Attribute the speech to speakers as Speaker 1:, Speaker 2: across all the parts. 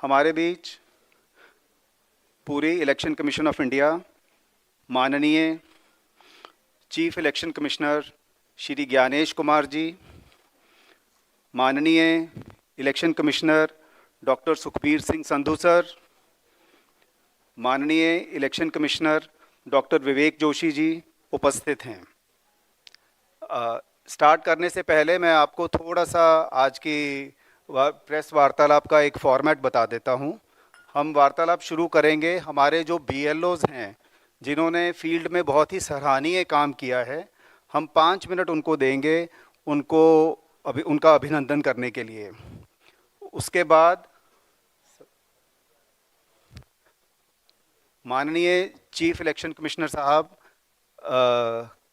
Speaker 1: हमारे बीच पूरी इलेक्शन कमीशन ऑफ इंडिया, माननीय chief election commissioner Shri Gyanesh Kumar ji, माननीय election commissioner doctor Sukhbir Singh Sandhu sir, माननीय election commissioner doctor Vivek Joshi ji उपस्थित हैं। स्टार्ट करने से पहले मैं आपको थोड़ा सा आज की प्रेस वार्तालाप का एक फॉर्मेट बता देता हूं। हम वार्तालाप शुरू करेंगे, हमारे जो BLOs हैं जिन्होंने फील्ड में बहुत ही सराहनीय काम किया है, हम 5 मिनट उनको देंगे, उनका अभिनंदन करने के लिए। उसके बाद माननीय चीफ इलेक्शन कमिश्नर साहब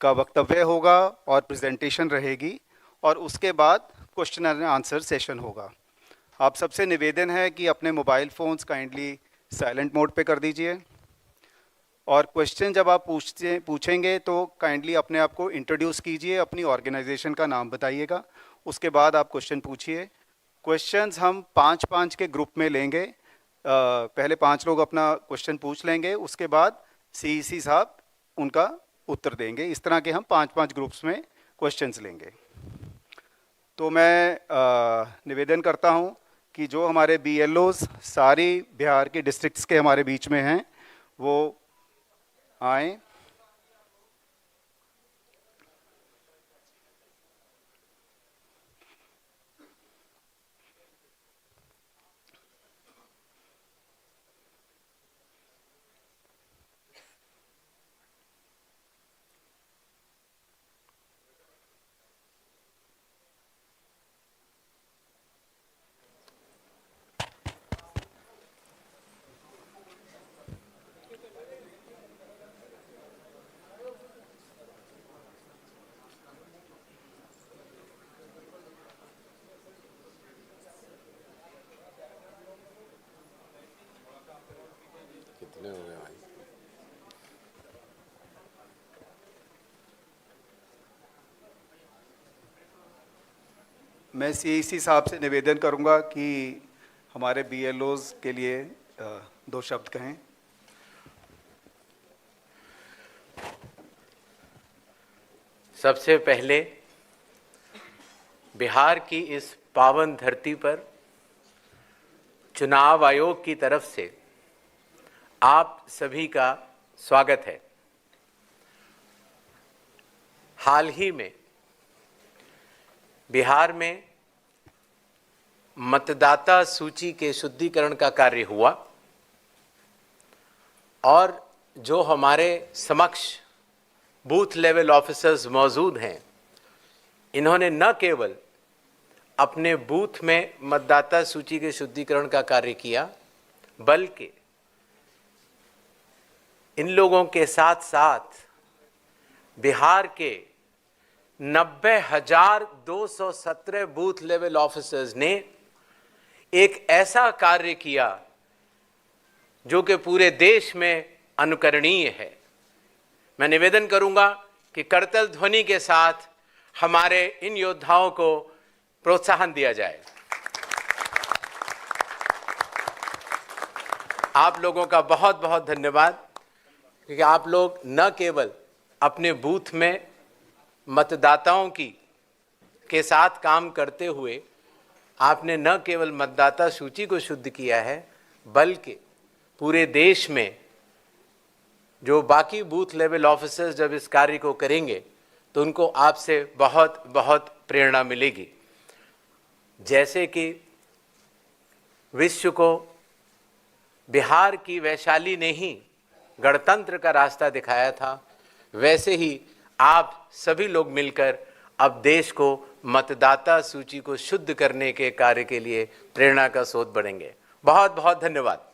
Speaker 1: का वक्तव्य होगा और प्रेजेंटेशन रहेगी, और उसके बाद क्वेश्चन एंड आंसर सेशन होगा। आप सबसे निवेदन है कि अपने mobile phones kindly silent mode पे कर दीजिए, और क्वेश्चन जब आप पूछेंगे तो काइंडली अपने आप को इंट्रोड्यूस कीजिए, अपनी ऑर्गेनाइजेशन का नाम बताइएगा, उसके बाद आप क्वेश्चन पूछिए। क्वेश्चंस हम 5-5 के ग्रुप में लेंगे। पहले 5 लोग अपना क्वेश्चन पूछ लेंगे, उसके बाद CEC साहब उनका उत्तर देंगे। इस तरह के हम 5-5 ग्रुप्स में क्वेश्चंस लेंगे। तो मैं निवेदन करता हूं कि जो हमारे BLOs सारी बिहार के डिस्ट्रिक्ट्स के हमारे बीच में हैं वो आएँ।
Speaker 2: कितने हो गए भाई?
Speaker 1: मैं CEC साहब से निवेदन करूंगा कि हमारे BLOs के लिए 2 शब्द कहें।
Speaker 2: सबसे पहले बिहार की इस पावन धरती पर चुनाव आयोग की तरफ से आप सभी का स्वागत है। हाल ही में बिहार में मतदाता सूची के शुद्धिकरण का कार्य हुआ, और जो हमारे समक्ष बूथ लेवल ऑफिसर्स मौजूद हैं, इन्होंने न केवल अपने बूथ में मतदाता सूची के शुद्धिकरण का कार्य किया, बल्कि इन लोगों के साथ साथ बिहार के 90,217 बूथ लेवल ऑफिसर्स ने एक ऐसा कार्य किया जो कि पूरे देश में अनुकरणीय है। मैं निवेदन करूंगा कि करतल ध्वनि के साथ हमारे इन योद्धाओं को प्रोत्साहन दिया जाए। आप लोगों का बहुत बहुत धन्यवाद, क्योंकि आप लोग न केवल अपने बूथ में मतदाताओं के साथ काम करते हुए आपने न केवल मतदाता सूची को शुद्ध किया है, बल्कि पूरे देश में जो बाकी बूथ लेवल ऑफिसर्स जब इस कार्य को करेंगे तो उनको आपसे बहुत बहुत प्रेरणा मिलेगी। जैसे कि विश्व को बिहार की वैशाली ने ही गणतंत्र का रास्ता दिखाया था, वैसे ही आप सभी लोग मिलकर अब देश को मतदाता सूची को शुद्ध करने के कार्य के लिए प्रेरणा का स्रोत बनेंगे। बहुत बहुत धन्यवाद।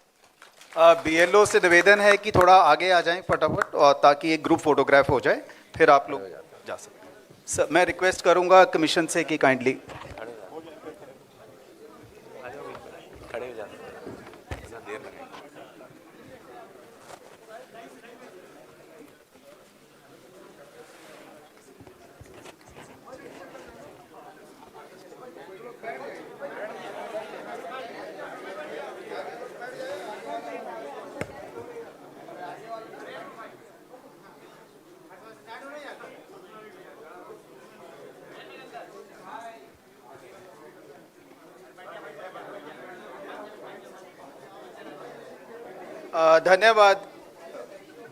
Speaker 1: BLO से निवेदन है कि थोड़ा आगे आ जाएं फटाफट, और ताकि एक ग्रुप फोटोग्राफ हो जाए, फिर आप लोग जा सकते हैं। सर, मैं रिक्वेस्ट करूंगा कमीशन से कि काइंडली
Speaker 2: खड़े हो जाते हैं।
Speaker 1: धन्यवाद।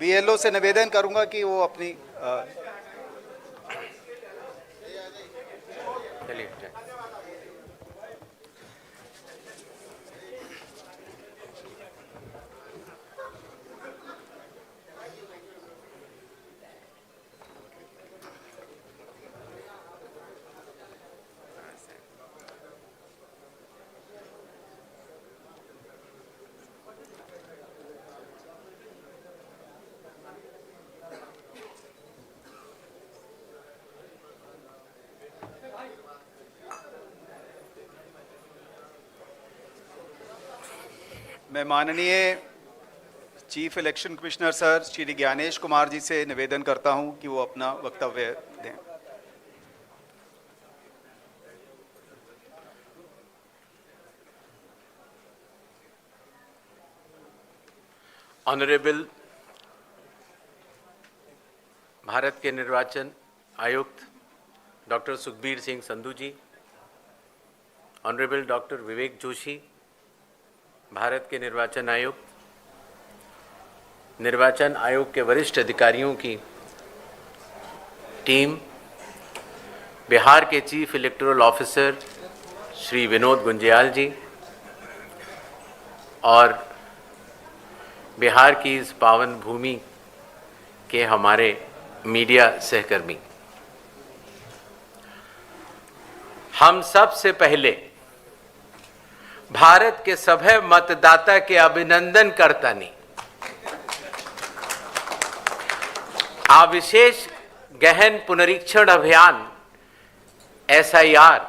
Speaker 1: बीएलओ से निवेदन करूंगा कि वो अपनी
Speaker 2: चलिए
Speaker 1: मैं माननीय chief election commissioner sir Shri Gyanesh Kumar ji से निवेदन करता हूं कि वो अपना वक्तव्य दें।
Speaker 2: ऑनरेबल भारत के निर्वाचन आयुक्त डॉक्टर सुखबीर सिंह संधू जी, ऑनरेबल डॉक्टर विवेक जोशी, भारत के निर्वाचन आयुक्त, निर्वाचन आयोग के वरिष्ठ अधिकारियों की टीम, बिहार के chief electoral officer Shri Vinod Gunjiyal ji और बिहार की इस पावन भूमि के हमारे मीडिया सहकर्मी, हम सबसे पहले भारत के सभे मतदाता के अभिनंदन करतानी आ विशेष गहन पुनरीक्षण अभियान SIR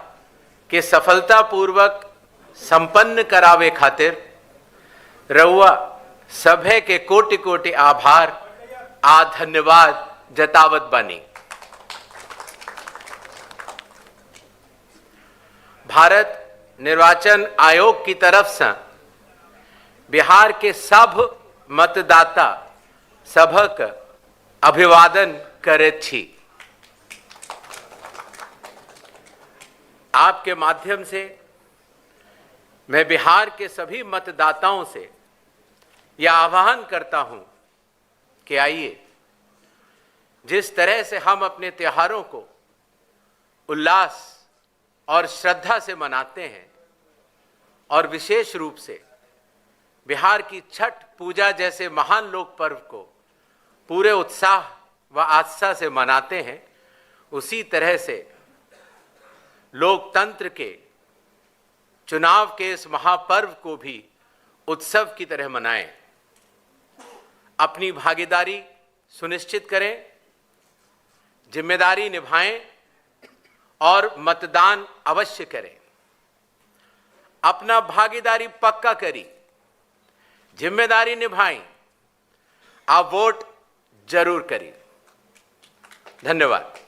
Speaker 2: के सफलतापूर्वक संपन्न करावे खातिर रउआ सभे के कोटि कोटि आभार आ धन्यवाद जतावत बानी। भारत निर्वाचन आयोग की तरफ से बिहार के सब मतदाता सभक अभिवादन करैत छी। आपके माध्यम से मैं बिहार के सभी मतदाताओं से यह आह्वान करता हूं कि आइए, जिस तरह से हम अपने त्योहारों को उल्लास और श्रद्धा से मनाते हैं और विशेष रूप से बिहार की छठ पूजा जैसे महान लोक पर्व को पूरे उत्साह व आस्था से मनाते हैं, उसी तरह से लोकतंत्र के चुनाव के इस महापर्व को भी उत्सव की तरह मनाएं। अपनी भागीदारी सुनिश्चित करें, जिम्मेदारी निभाएं और मतदान अवश्य करें। अपना भागीदारी पक्का करी, जिम्मेदारी निभाएं, आप वोट जरूर करें। धन्यवाद।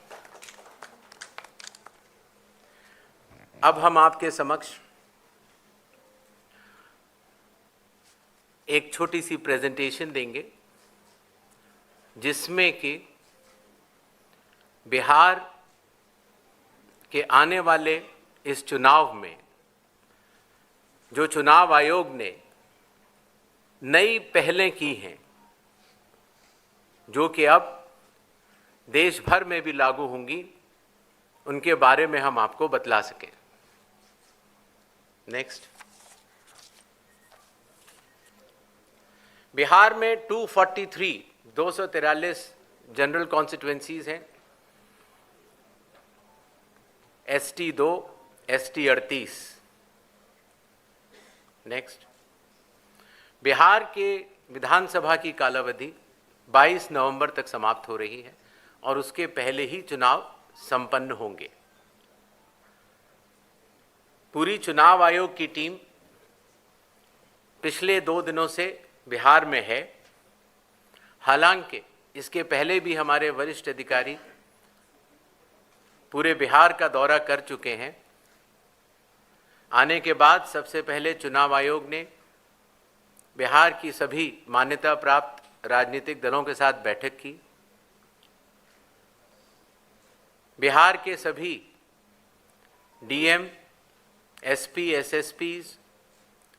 Speaker 2: अब हम आपके समक्ष एक छोटी सी प्रेजेंटेशन देंगे जिसमें कि बिहार के आने वाले इस चुनाव में जो चुनाव आयोग ने नई पहलें की हैं, जो कि अब देश भर में भी लागू होंगी, उनके बारे में हम आपको बतला सकें। नेक्स्ट। बिहार में 243 जनरल कॉन्स्टिट्युएंसीज हैं, ST 2, ST 38। नेक्स्ट। बिहार के विधानसभा की कालावधि 22 नवंबर तक समाप्त हो रही है और उसके पहले ही चुनाव संपन्न होंगे। पूरी चुनाव आयोग की टीम पिछले 2 दिनों से बिहार में है। हालांकि इसके पहले भी हमारे वरिष्ठ अधिकारी पूरे बिहार का दौरा कर चुके हैं। आने के बाद सबसे पहले चुनाव आयोग ने बिहार की सभी मान्यता प्राप्त राजनीतिक दलों के साथ बैठक की। बिहार के सभी DM, SP, SSPs,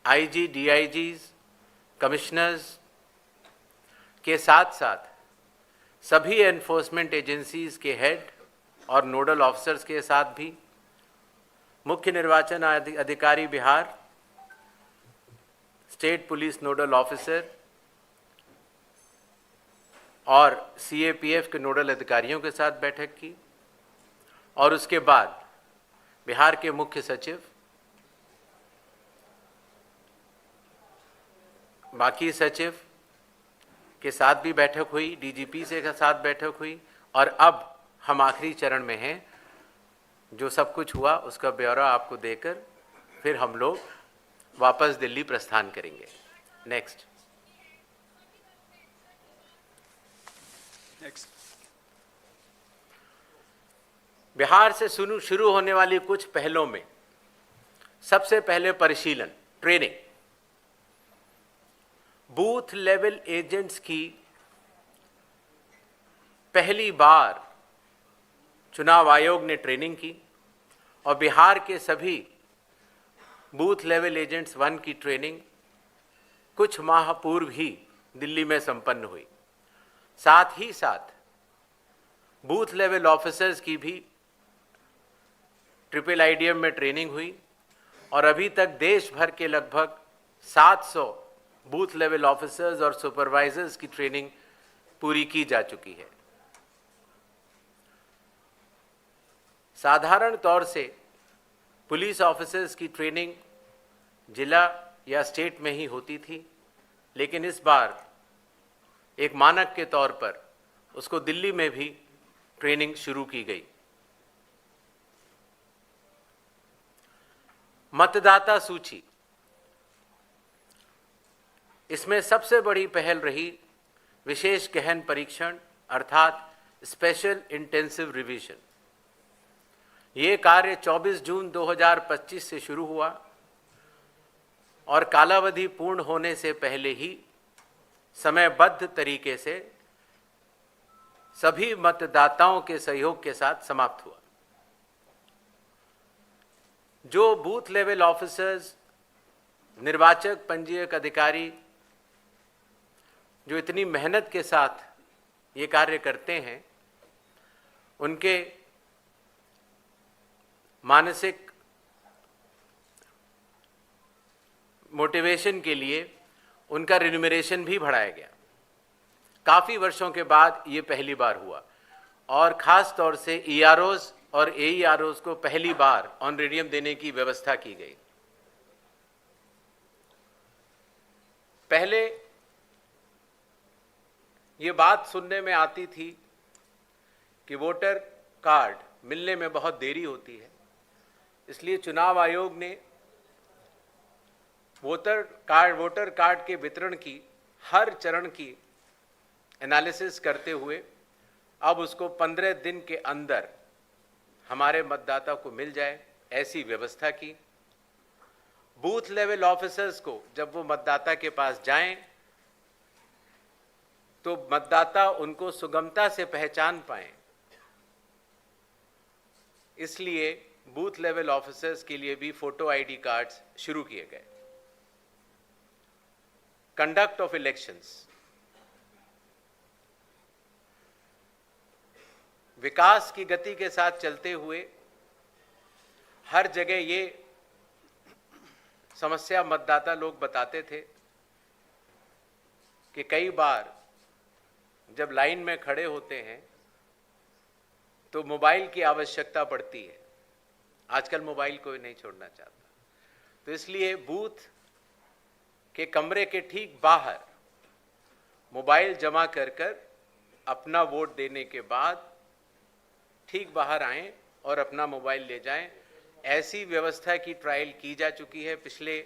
Speaker 2: IG, DIGs, commissioners, के साथ साथ सभी एनफोर्समेंट एजेंसीज के हेड और नोडल ऑफिसर्स के साथ भी मुख्य निर्वाचन अधिकारी Bihar, state police nodal officer और सीएपीएफ के नोडल अधिकारियों के साथ बैठक की और उसके बाद बिहार के मुख्य सचिव, बाकी सचिव के साथ भी बैठक हुई, डीजीपी से के साथ बैठक हुई और अब हम आखिरी चरण में हैं। जो सब कुछ हुआ उसका ब्यौरा आपको देकर फिर हम लोग वापस दिल्ली प्रस्थान करेंगे। नेक्स्ट। बिहार से शुरू होने वाली कुछ पहलों में सबसे पहले परिशीलन, ट्रेनिंग। बूथ लेवल एजेंट्स की पहली बार चुनाव आयोग ने ट्रेनिंग की और बिहार के सभी बूथ लेवल एजेंट्स 1 की ट्रेनिंग कुछ माह पूर्व ही दिल्ली में संपन्न हुई। साथ ही साथ बूथ लेवल ऑफिसर्स की भी ट्रिपल आईडीएम में ट्रेनिंग हुई और अभी तक देश भर के लगभग 700 बूथ लेवल ऑफिसर्स और सुपरवाइजर्स की ट्रेनिंग पूरी की जा चुकी है। साधारण तौर से पुलिस ऑफिसर्स की ट्रेनिंग जिला या स्टेट में ही होती थी, लेकिन इस बार एक मानक के तौर पर उसको दिल्ली में भी ट्रेनिंग शुरू की गई। मतदाता सूची, इसमें सबसे बड़ी पहल रही विशेष गहन परीक्षण अर्थात स्पेशल इंटेंसिव रिवीजन। ये कार्य 24 जून 2025 से शुरू हुआ और कालावधि पूर्ण होने से पहले ही समयबद्ध तरीके से सभी मतदाताओं के सहयोग के साथ समाप्त हुआ। जो बूथ लेवल ऑफिसर्स, निर्वाचक पंजीयक अधिकारी जो इतनी मेहनत के साथ ये कार्य करते हैं, उनके मानसिक मोटिवेशन के लिए उनका रिन्यूमरेशन भी बढ़ाया गया। काफ़ी वर्षों के बाद ये पहली बार हुआ और ख़ास तौर से ईआरओज़ और एईआरओज़ को पहली बार ऑनरेडियम देने की व्यवस्था की गई। पहले ये बात सुनने में आती थी कि वोटर कार्ड मिलने में बहुत देरी होती है, इसलिए चुनाव आयोग ने वोटर कार्ड के वितरण की हर चरण की एनालिसिस करते हुए अब उसको 15 दिन के अंदर हमारे मतदाता को मिल जाए, ऐसी व्यवस्था की। बूथ लेवल ऑफिसर्स को जब वो मतदाता के पास जाएं तो मतदाता उनको सुगमता से पहचान पाएं, इसलिए बूथ लेवल ऑफिसर्स के लिए भी फोटो आईडी कार्ड्स शुरू किए गए। कंडक्ट ऑफ इलेक्शंस, विकास की गति के साथ चलते हुए हर जगह ये समस्या मतदाता लोग बताते थे कि कई बार जब लाइन में खड़े होते हैं तो मोबाइल की आवश्यकता पड़ती है। आजकल मोबाइल कोई नहीं छोड़ना चाहता, तो इसलिए बूथ के कमरे के ठीक बाहर मोबाइल जमा कर अपना वोट देने के बाद ठीक बाहर आएं और अपना मोबाइल ले जाएं। ऐसी व्यवस्था की ट्रायल की जा चुकी है पिछले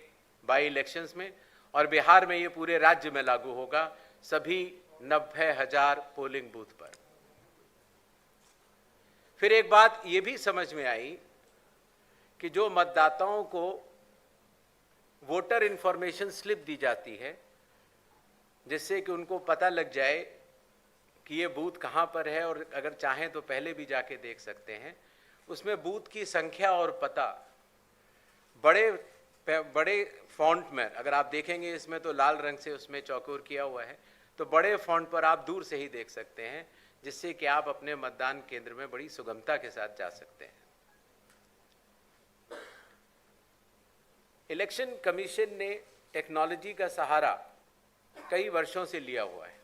Speaker 2: बाई इलेक्शंस में और बिहार में ये पूरे राज्य में लागू होगा, सभी 90,000 पोलिंग बूथ पर। फिर एक बात ये भी समझ में आई कि जो मतदाताओं को वोटर इंफॉर्मेशन स्लिप दी जाती है, जिससे कि उनको पता लग जाए कि ये बूथ कहाँ पर है और अगर चाहें तो पहले भी जाके देख सकते हैं, उसमें बूथ की संख्या और पता बड़े फॉन्ट में, अगर आप देखेंगे इसमें तो लाल रंग से उसमें चौकोर किया हुआ है, तो बड़े फॉन्ट पर आप दूर से ही देख सकते हैं, जिससे कि आप अपने मतदान केंद्र में बड़ी सुगमता के साथ जा सकते हैं। इलेक्शन कमीशन ने टेक्नोलॉजी का सहारा कई वर्षों से लिया हुआ है।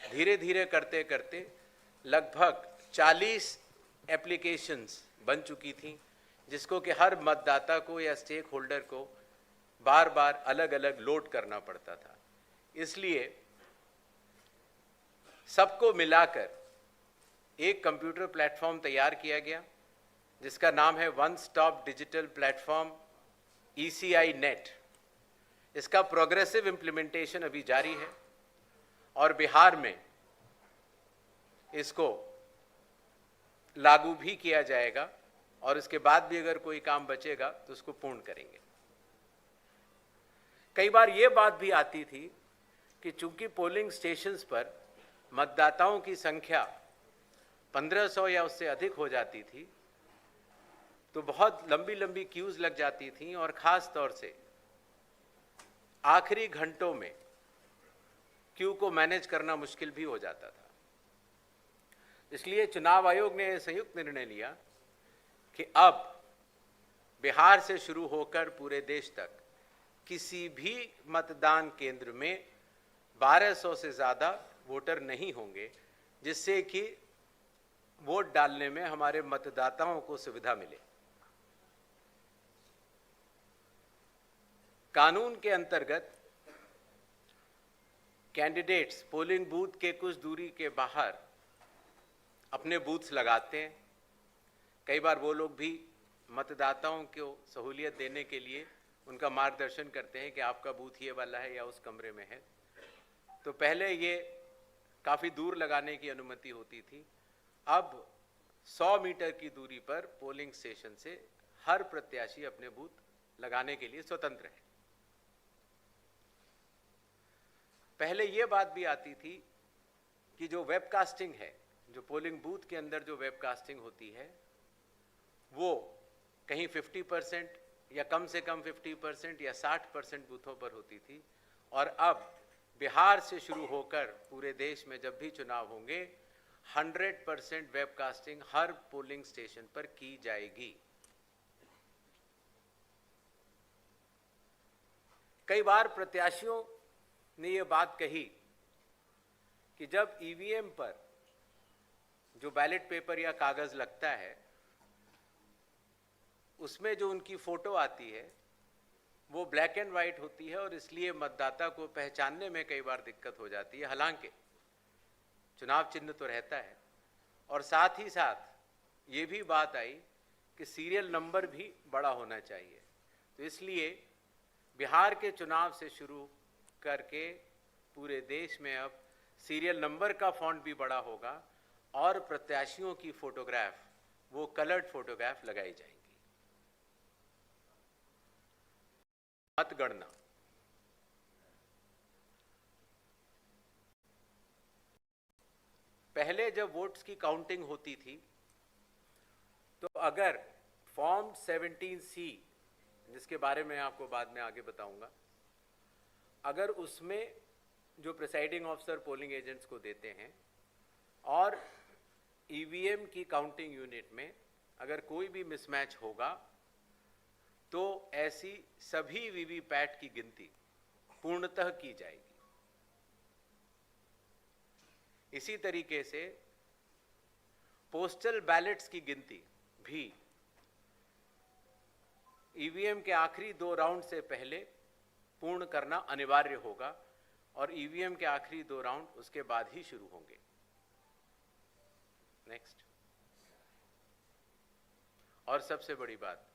Speaker 2: धीरे धीरे करते करते लगभग 40 एप्लीकेशंस बन चुकी थी, जिसको कि हर मतदाता को या स्टेक होल्डर को बार बार अलग अलग लोड करना पड़ता था। इसलिए सबको मिलाकर एक कंप्यूटर प्लेटफॉर्म तैयार किया गया, जिसका नाम है one stop digital platform ECI net. इसका प्रोग्रेसिव इम्प्लीमेंटेशन अभी जारी है और बिहार में इसको लागू भी किया जाएगा, और इसके बाद भी अगर कोई काम बचेगा तो उसको पूर्ण करेंगे। कई बार ये बात भी आती थी कि चूंकि पोलिंग स्टेशंस पर मतदाताओं की संख्या 1500 या उससे अधिक हो जाती थी, तो बहुत लंबी लंबी क्यूज लग जाती थी, और ख़ास तौर से आखिरी घंटों में क्यू को मैनेज करना मुश्किल भी हो जाता था। इसलिए चुनाव आयोग ने संयुक्त निर्णय लिया कि अब बिहार से शुरू होकर पूरे देश तक किसी भी मतदान केंद्र में 1200 से ज़्यादा वोटर नहीं होंगे, जिससे कि वोट डालने में हमारे मतदाताओं को सुविधा मिले। कानून के अंतर्गत कैंडिडेट्स पोलिंग बूथ के कुछ दूरी के बाहर अपने बूथ्स लगाते हैं। कई बार वो लोग भी मतदाताओं को सहूलियत देने के लिए उनका मार्गदर्शन करते हैं कि आपका बूथ ये वाला है या उस कमरे में है। तो पहले ये काफ़ी दूर लगाने की अनुमति होती थी, अब 100 मीटर की दूरी पर पोलिंग स्टेशन से हर प्रत्याशी अपने बूथ लगाने के लिए स्वतंत्र है। पहले ये बात भी आती थी कि जो वेबकास्टिंग है, जो पोलिंग बूथ के अंदर जो वेबकास्टिंग होती है, वो कहीं 50% या कम से कम 50% या 60% बूथों पर होती थी, और अब बिहार से शुरू होकर पूरे देश में जब भी चुनाव होंगे 100% वेबकास्टिंग हर पोलिंग स्टेशन पर की जाएगी। कई बार प्रत्याशियों ने ये बात कही कि जब ईवीएम पर जो बैलेट पेपर या कागज लगता है, उसमें जो उनकी फोटो आती है वो ब्लैक एंड वाइट होती है, और इसलिए मतदाता को पहचानने में कई बार दिक्कत हो जाती है। हालांकि चुनाव चिन्ह तो रहता है, और साथ ही साथ ये भी बात आई कि सीरियल नंबर भी बड़ा होना चाहिए। तो इसलिए बिहार के चुनाव से शुरू करके पूरे देश में अब सीरियल नंबर का फॉन्ट भी बड़ा होगा, और प्रत्याशियों की फोटोग्राफ वो कलर्ड फोटोग्राफ लगाई जाएंगी। मतगणना पहले जब वोट्स की काउंटिंग होती थी, तो अगर फॉर्म 17C, जिसके बारे में आपको बाद में आगे बताऊंगा, अगर उसमें जो प्रिसाइडिंग ऑफिसर पोलिंग एजेंट्स को देते हैं और ईवीएम की काउंटिंग यूनिट में अगर कोई भी मिसमैच होगा, तो ऐसी सभी वीवीपैट की गिनती पूर्णतः की जाएगी। इसी तरीके से पोस्टल बैलेट्स की गिनती भी ईवीएम के आखिरी 2 राउंड से पहले पूर्ण करना अनिवार्य होगा, और ईवीएम के आखिरी 2 राउंड उसके बाद ही शुरू होंगे। नेक्स्ट। और सबसे बड़ी बात,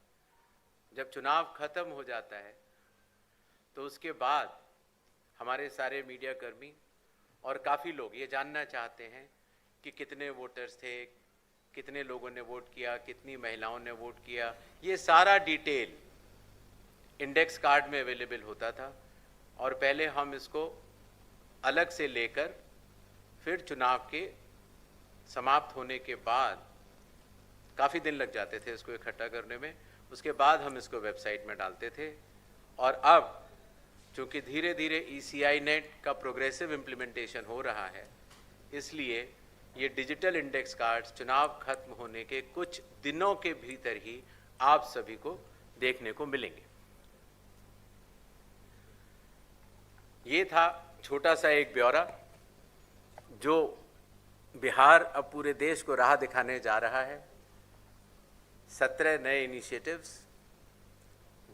Speaker 2: जब चुनाव खत्म हो जाता है तो उसके बाद हमारे सारे मीडिया कर्मी और काफ़ी लोग ये जानना चाहते हैं कि कितने वोटर्स थे, कितने लोगों ने वोट किया, कितनी महिलाओं ने वोट किया। ये सारा डिटेल इंडेक्स कार्ड में अवेलेबल होता था, और पहले हम इसको अलग से लेकर फिर चुनाव के समाप्त होने के बाद काफ़ी दिन लग जाते थे इसको इकट्ठा करने में, उसके बाद हम इसको वेबसाइट में डालते थे। और अब क्योंकि धीरे धीरे ECI नेट का प्रोग्रेसिव इम्प्लीमेंटेशन हो रहा है, इसलिए ये डिजिटल इंडेक्स कार्ड्स चुनाव खत्म होने के कुछ दिनों के भीतर ही आप सभी को देखने को मिलेंगे। ये था छोटा सा एक ब्यौरा जो बिहार अब पूरे देश को राह दिखाने जा रहा है। 17 नए इनिशिएटिव्स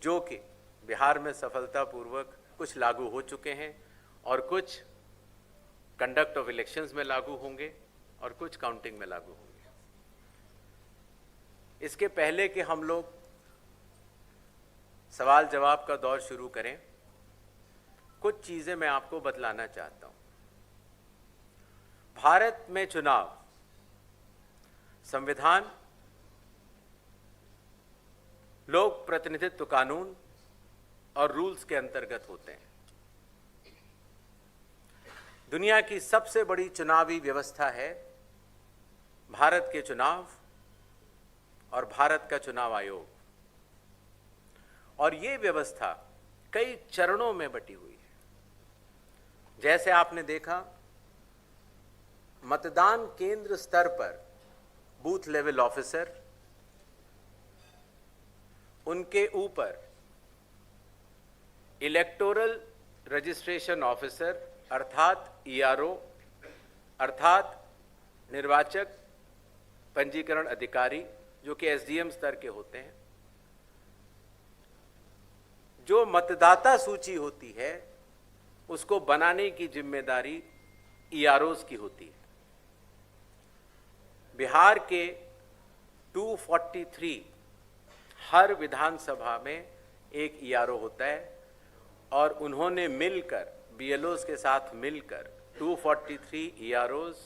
Speaker 2: जो कि बिहार में सफलतापूर्वक कुछ लागू हो चुके हैं और कुछ कंडक्ट ऑफ इलेक्शंस में लागू होंगे और कुछ काउंटिंग में लागू होंगे। इसके पहले कि हम लोग सवाल जवाब का दौर शुरू करें, कुछ चीजें मैं आपको बतलाना चाहता हूं। भारत में चुनाव संविधान, लोक प्रतिनिधित्व कानून और रूल्स के अंतर्गत होते हैं। दुनिया की सबसे बड़ी चुनावी व्यवस्था है भारत के चुनाव और भारत का चुनाव आयोग, और ये व्यवस्था कई चरणों में बटी हुई है। जैसे आपने देखा, मतदान केंद्र स्तर पर बूथ लेवल ऑफिसर, उनके ऊपर इलेक्टोरल रजिस्ट्रेशन ऑफिसर अर्थात ERO अर्थात निर्वाचक पंजीकरण अधिकारी, जो कि SDM स्तर के होते हैं। जो मतदाता सूची होती है उसको बनाने की जिम्मेदारी EROs की होती है। बिहार के 243 हर विधानसभा में एक ERO होता है और उन्होंने मिलकर BLOs के साथ मिलकर 243 EROs,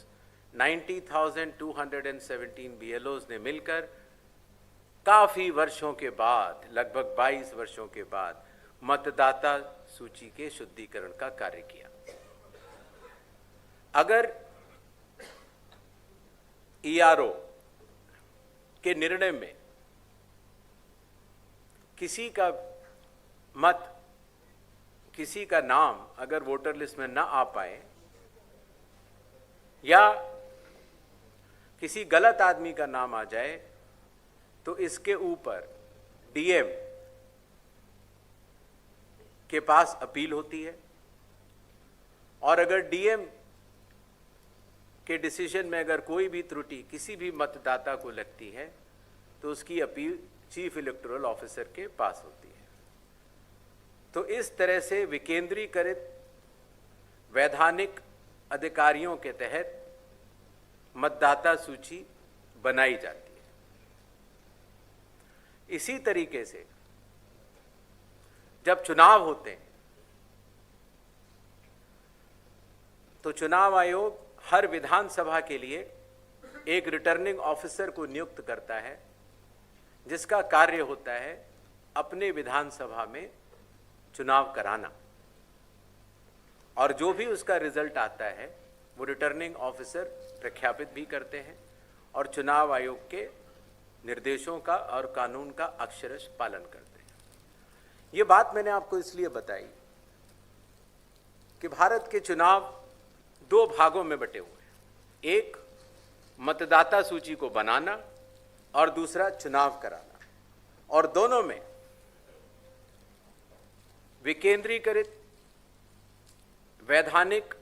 Speaker 2: 90,217 BLOs ने मिलकर काफी वर्षों के बाद, लगभग 22 वर्षों के बाद मतदाता सूची के शुद्धिकरण का कार्य किया। अगर ERO के निर्णय में किसी का मत, किसी का नाम अगर वोटर लिस्ट में ना आ पाए या किसी गलत आदमी का नाम आ जाए, तो इसके ऊपर DM के पास अपील होती है, और अगर DM के डिसीजन में अगर कोई भी त्रुटि किसी भी मतदाता को लगती है तो उसकी अपील चीफ इलेक्टोरल ऑफिसर के पास होती है। तो इस तरह से विकेंद्रीकृत वैधानिक अधिकारियों के तहत मतदाता सूची बनाई जाती है। इसी तरीके से जब चुनाव होते हैं तो चुनाव आयोग हर विधानसभा के लिए एक रिटर्निंग ऑफिसर को नियुक्त करता है, जिसका कार्य होता है अपने विधानसभा में चुनाव कराना, और जो भी उसका रिजल्ट आता है वो रिटर्निंग ऑफिसर प्रख्यापित भी करते हैं और चुनाव आयोग के निर्देशों का और कानून का अक्षरश पालन करते हैं। ये बात मैंने आपको इसलिए बताई कि भारत के चुनाव दो भागों में बटे हुए हैं, एक मतदाता सूची को बनाना और दूसरा चुनाव कराना, और दोनों में विकेंद्रीकृत वैधानिक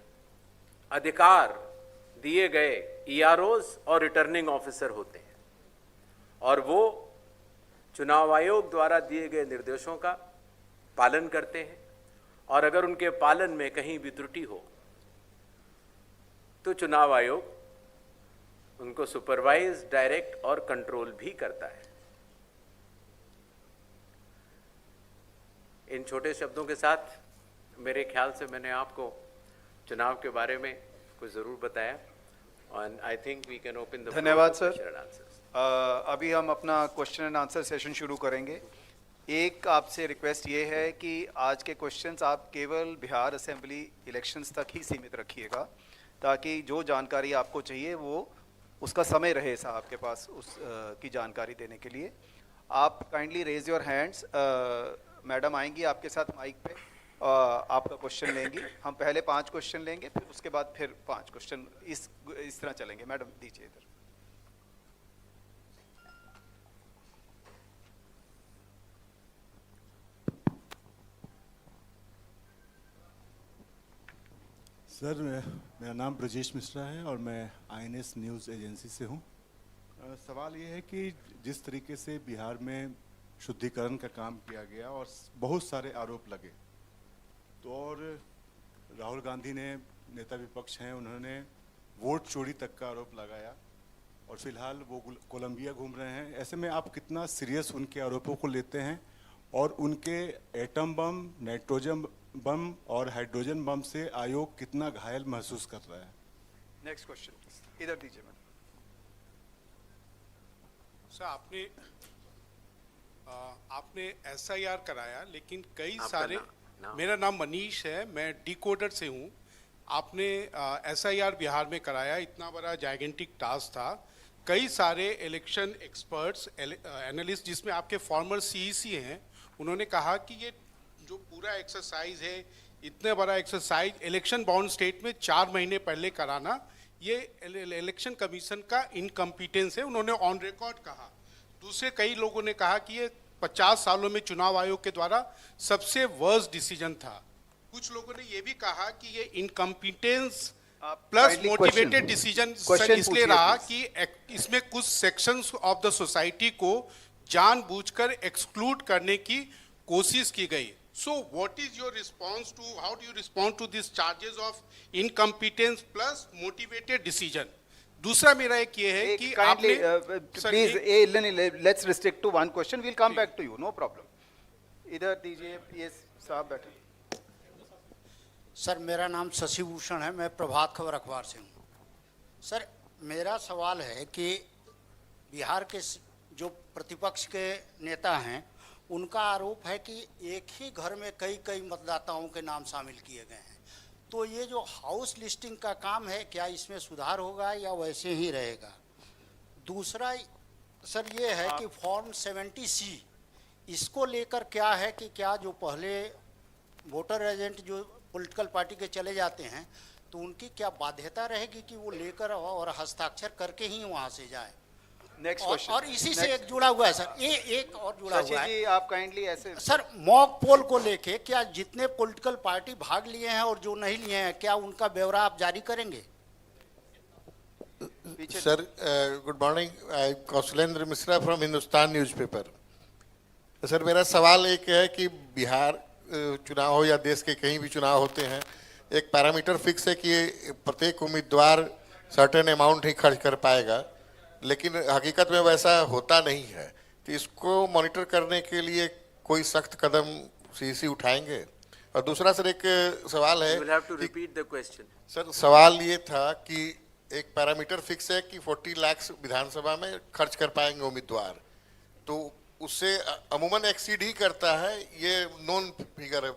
Speaker 2: अधिकार दिए गए EROs और रिटर्निंग ऑफिसर होते हैं, और वो चुनाव आयोग द्वारा दिए गए निर्देशों का पालन करते हैं, और अगर उनके पालन में कहीं भी त्रुटि हो तो चुनाव आयोग उनको सुपरवाइज, डायरेक्ट और कंट्रोल भी करता है। इन छोटे शब्दों के साथ मेरे ख्याल से मैंने आपको चुनाव के बारे में कुछ ज़रूर बताया, और I think we can open the
Speaker 1: धन्यवाद सर। अभी हम अपना क्वेश्चन एंड आंसर सेशन शुरू करेंगे। एक आपसे रिक्वेस्ट ये है कि आज के क्वेश्चंस आप केवल बिहार असेंबली इलेक्शंस तक ही सीमित रखिएगा, ताकि जो जानकारी आपको चाहिए वो उसका समय रहे साहब के पास उस की जानकारी देने के लिए। आप kindly raise your hands. Madam आएंगी आपके साथ माइक पे। आपका क्वेश्चन लेंगी। हम पहले 5 क्वेश्चन लेंगे, फिर उसके बाद फिर 5 क्वेश्चन, इस तरह चलेंगे। मैडम दीजिए इधर।
Speaker 3: सर, मेरा नाम ब्रजेश मिश्रा है और मैं आईएनएस न्यूज़ एजेंसी से हूँ। सवाल ये है कि जिस तरीके से बिहार में शुद्धिकरण का काम किया गया और बहुत सारे आरोप लगे, तो और राहुल गांधी ने, नेता विपक्ष हैं, उन्होंने वोट चोरी तक का आरोप लगाया और फिलहाल वो कोलंबिया घूम रहे हैं। ऐसे में आप कितना सीरियस उनके आरोपों को लेते हैं और उनके एटम बम, नाइट्रोजन बम और हाइड्रोजन बम से आयोग कितना घायल महसूस कर रहा है?
Speaker 1: नेक्स्ट क्वेश्चन इधर दीजिए मैडम।
Speaker 4: सर, आपने एसआईआर कराया, लेकिन कई
Speaker 2: आपका
Speaker 4: सारे
Speaker 2: नाम?
Speaker 4: मेरा नाम मनीष है, मैं डिकोडर से हूँ। आपने एसआईआर बिहार में कराया, इतना बड़ा जाइगेंटिक टास्क था। कई सारे इलेक्शन एक्सपर्ट्स, एनालिस्ट, जिसमें आपके फॉर्मर सीईसी हैं, उन्होंने कहा कि ये जो पूरा एक्सरसाइज है, इतने बड़ा एक्सरसाइज इलेक्शन बाउंड स्टेट में 4 महीने पहले कराना, ये इलेक्शन कमीशन का इनकम्पिटेंस है, उन्होंने ऑन रिकॉर्ड कहा। दूसरे कई लोगों ने कहा कि ये 50 सालों में चुनाव आयोग के द्वारा सबसे वर्स्ट डिसीजन था। कुछ लोगों ने ये भी कहा कि ये incompetence plus
Speaker 1: kindly
Speaker 4: motivated
Speaker 1: question-
Speaker 4: decision
Speaker 1: question
Speaker 4: इसलिए
Speaker 1: पूछिए,
Speaker 4: रहा
Speaker 1: please.
Speaker 4: कि इसमें कुछ सेक्शंस ऑफ द सोसाइटी को जानबूझकर एक्सक्लूड करने की कोशिश की गई। So what is your response to, how do you respond to these charges of incompetence plus motivated decision? दूसरा मेरा एक ये है कि
Speaker 1: काइंडली
Speaker 4: आपने sir,
Speaker 1: please let's restrict to 1 question, we'll come back to you, no problem. इधर दीजिए, ये साहब बैठे।
Speaker 5: सर, मेरा नाम शशि भूषण है, मैं प्रभात खबर अखबार से हूँ। सर, मेरा सवाल है कि बिहार के जो प्रतिपक्ष के नेता हैं, उनका आरोप है कि एक ही घर में कई कई मतदाताओं के नाम शामिल किए गए हैं। तो ये जो हाउस लिस्टिंग का काम है, क्या इसमें सुधार होगा या वैसे ही रहेगा? दूसरा सर ये है कि फॉर्म 70C, इसको लेकर क्या है कि क्या जो पहले वोटर एजेंट जो पॉलिटिकल पार्टी के चले जाते हैं, तो उनकी क्या बाध्यता रहेगी कि वो लेकर और हस्ताक्षर करके ही वहाँ से जाए?
Speaker 1: नेक्स्ट
Speaker 5: और,
Speaker 1: क्वेश्चन।
Speaker 5: और इसी से एक जुड़ा हुआ है सर, एक और जुड़ा
Speaker 1: शशि
Speaker 5: हुआ है
Speaker 1: जी, आप काइंडली ऐसे
Speaker 5: सर, मॉक पोल को लेके क्या जितने पॉलिटिकल पार्टी भाग लिए हैं और जो नहीं लिए हैं, क्या उनका ब्यौरा आप जारी करेंगे?
Speaker 1: पीछे।
Speaker 6: Sir, good morning. I'm Kaushlendra Mishra from Hindustan newspaper. Sir, मेरा सवाल एक है कि बिहार चुनाव हो या देश के कहीं भी चुनाव होते हैं, एक पैरामीटर फिक्स है कि प्रत्येक उम्मीदवार सर्टेन अमाउंट ही खर्च कर पाएगा, लेकिन हकीकत में वैसा होता नहीं है। तो इसको मॉनिटर करने के लिए कोई सख्त कदम सीईसी उठाएंगे? और दूसरा सर, एक सवाल है
Speaker 2: You will have to
Speaker 6: कि
Speaker 2: repeat the question.
Speaker 6: सर, सवाल ये था कि एक पैरामीटर फिक्स है कि 40 लाख विधानसभा में खर्च कर पाएंगे उम्मीदवार, तो उससे अमूमन एक्सीड ही करता है, ये नॉन फिगर है,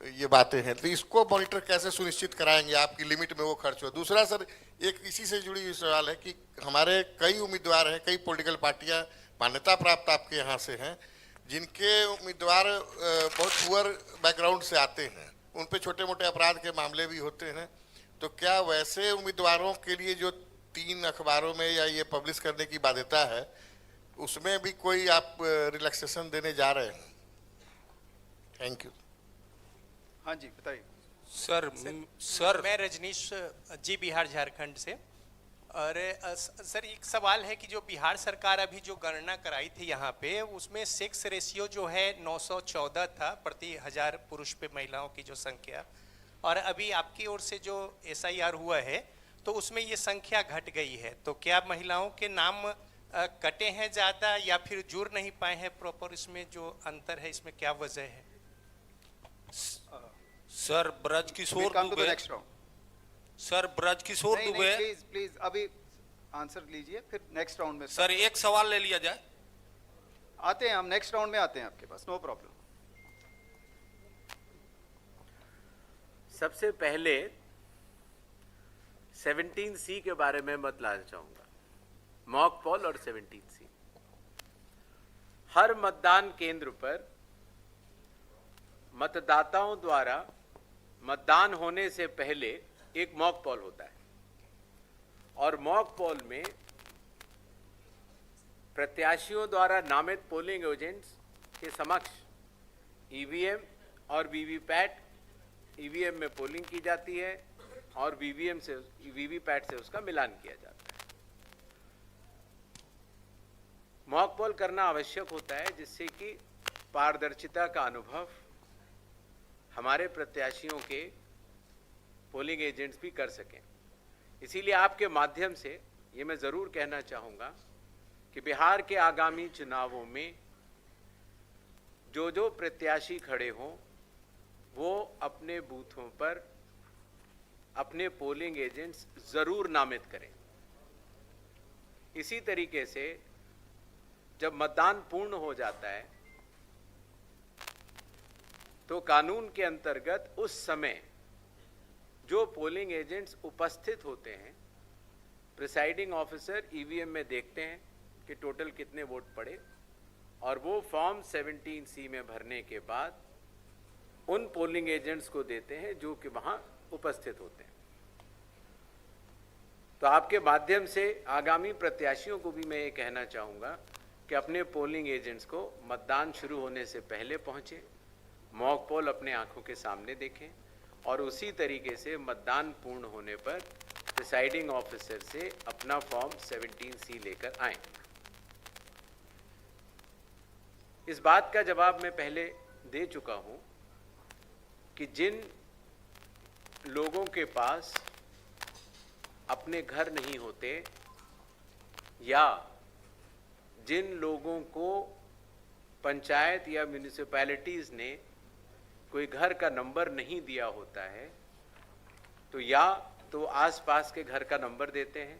Speaker 6: ये बातें हैं। तो इसको मॉनिटर कैसे सुनिश्चित कराएंगे आपकी लिमिट में वो खर्च हो? दूसरा सर, एक इसी से जुड़ी हुई सवाल है कि हमारे कई उम्मीदवार हैं, कई पॉलिटिकल पार्टियां मान्यता प्राप्त आपके यहाँ से हैं, जिनके उम्मीदवार बहुत पुअर बैकग्राउंड से आते हैं, उन पे छोटे मोटे अपराध के मामले भी होते हैं। तो क्या वैसे उम्मीदवारों के लिए जो 3 अखबारों में या ये पब्लिश करने की बाध्यता है, उसमें भी कोई आप रिलैक्सेशन देने जा रहे हैं? Thank you.
Speaker 1: हाँ जी, बताइए।
Speaker 7: सर मैं रजनीश जी, बिहार झारखंड से। और सर, एक सवाल है कि जो बिहार सरकार अभी जो गणना कराई थी यहाँ पे, उसमें सेक्स रेशियो जो है 914 था प्रति 1000 पुरुष पे महिलाओं की जो संख्या, और अभी आपकी ओर से जो एसआईआर हुआ है तो उसमें ये संख्या घट गई है। तो क्या महिलाओं के नाम कटे हैं ज़्यादा या फिर जुड़ नहीं पाए हैं प्रॉपर? इसमें जो अंतर है, इसमें क्या वजह है?
Speaker 8: Sir Brajkishore
Speaker 1: We'll come to the
Speaker 8: Dubey,
Speaker 1: next round.
Speaker 8: Sir Brajkishore
Speaker 1: नहीं,
Speaker 8: दुबे,
Speaker 1: प्लीज प्लीज अभी आंसर लीजिए, फिर नेक्स्ट राउंड में
Speaker 8: सर एक सवाल ले लिया जाए।
Speaker 1: आते हैं हम, नेक्स्ट राउंड में आते हैं आपके पास, नो प्रॉब्लम।
Speaker 2: सबसे पहले 17C के बारे में बतलाना चाहूंगा, मॉक पोल और 17C। हर मतदान केंद्र पर मतदाताओं द्वारा मतदान होने से पहले एक मॉक पोल होता है और मॉक पोल में प्रत्याशियों द्वारा नामित पोलिंग एजेंट्स के समक्ष ईवीएम और वीवीपैट, ईवीएम में पोलिंग की जाती है और वीवीपैट से उसका मिलान किया जाता है। मॉक पोल करना आवश्यक होता है जिससे कि पारदर्शिता का अनुभव हमारे प्रत्याशियों के पोलिंग एजेंट्स भी कर सकें। इसीलिए आपके माध्यम से ये मैं ज़रूर कहना चाहूँगा कि बिहार के आगामी चुनावों में जो प्रत्याशी खड़े हों वो अपने बूथों पर अपने पोलिंग एजेंट्स ज़रूर नामित करें। इसी तरीके से जब मतदान पूर्ण हो जाता है तो कानून के अंतर्गत उस समय जो पोलिंग एजेंट्स उपस्थित होते हैं, प्रिसाइडिंग ऑफिसर ईवीएम में देखते हैं कि टोटल कितने वोट पड़े और वो फॉर्म 17C में भरने के बाद उन पोलिंग एजेंट्स को देते हैं जो कि वहां उपस्थित होते हैं। तो आपके माध्यम से आगामी प्रत्याशियों को भी मैं ये कहना चाहूँगा कि अपने पोलिंग एजेंट्स को मतदान शुरू होने से पहले पहुँचे, मॉक पोल अपने आंखों के सामने देखें और उसी तरीके से मतदान पूर्ण होने पर प्रिसाइडिंग ऑफिसर से अपना फॉर्म 17C लेकर आएं। इस बात का जवाब मैं पहले दे चुका हूं कि जिन लोगों के पास अपने घर नहीं होते या जिन लोगों को पंचायत या म्यूनिसिपैलिटीज़ ने कोई घर का नंबर नहीं दिया होता है तो या तो आसपास के घर का नंबर देते हैं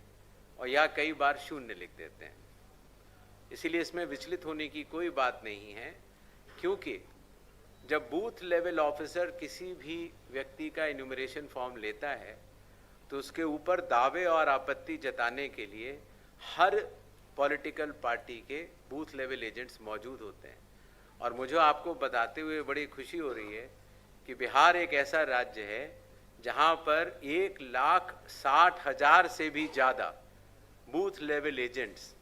Speaker 2: और या कई बार शून्य लिख देते हैं। इसीलिए इसमें विचलित होने की कोई बात नहीं है, क्योंकि जब बूथ लेवल ऑफिसर किसी भी व्यक्ति का इन्यूमरेशन फॉर्म लेता है तो उसके ऊपर दावे और आपत्ति जताने के लिए हर पॉलिटिकल पार्टी के बूथ लेवल एजेंट्स मौजूद होते हैं। और मुझे आपको बताते हुए बड़ी खुशी हो रही है कि बिहार एक ऐसा राज्य है जहां पर 1,60,000 से भी ज़्यादा बूथ लेवल एजेंट्स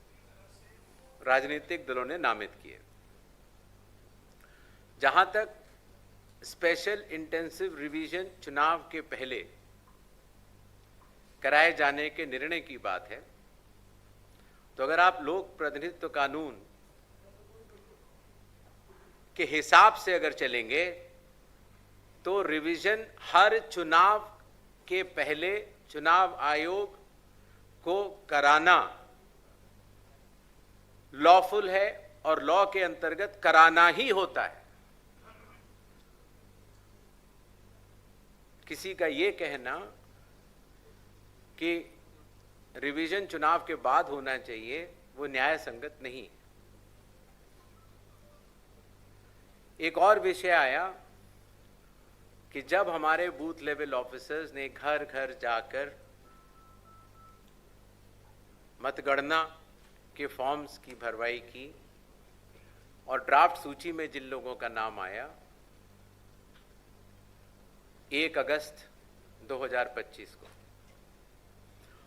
Speaker 2: राजनीतिक दलों ने नामित किए। जहां तक स्पेशल इंटेंसिव रिवीजन चुनाव के पहले कराए जाने के निर्णय की बात है, तो अगर आप लोक प्रतिनिधित्व कानून के हिसाब से अगर चलेंगे तो रिवीजन हर चुनाव के पहले चुनाव आयोग को कराना लॉफुल है और लॉ के अंतर्गत कराना ही होता है। किसी का ये कहना कि रिवीजन चुनाव के बाद होना चाहिए वो न्याय संगत नहीं है। एक और विषय आया कि जब हमारे बूथ लेवल ऑफिसर्स ने घर घर जाकर मतगणना के फॉर्म्स की भरवाई की और ड्राफ्ट सूची में जिन लोगों का नाम आया 1 अगस्त 2025 को,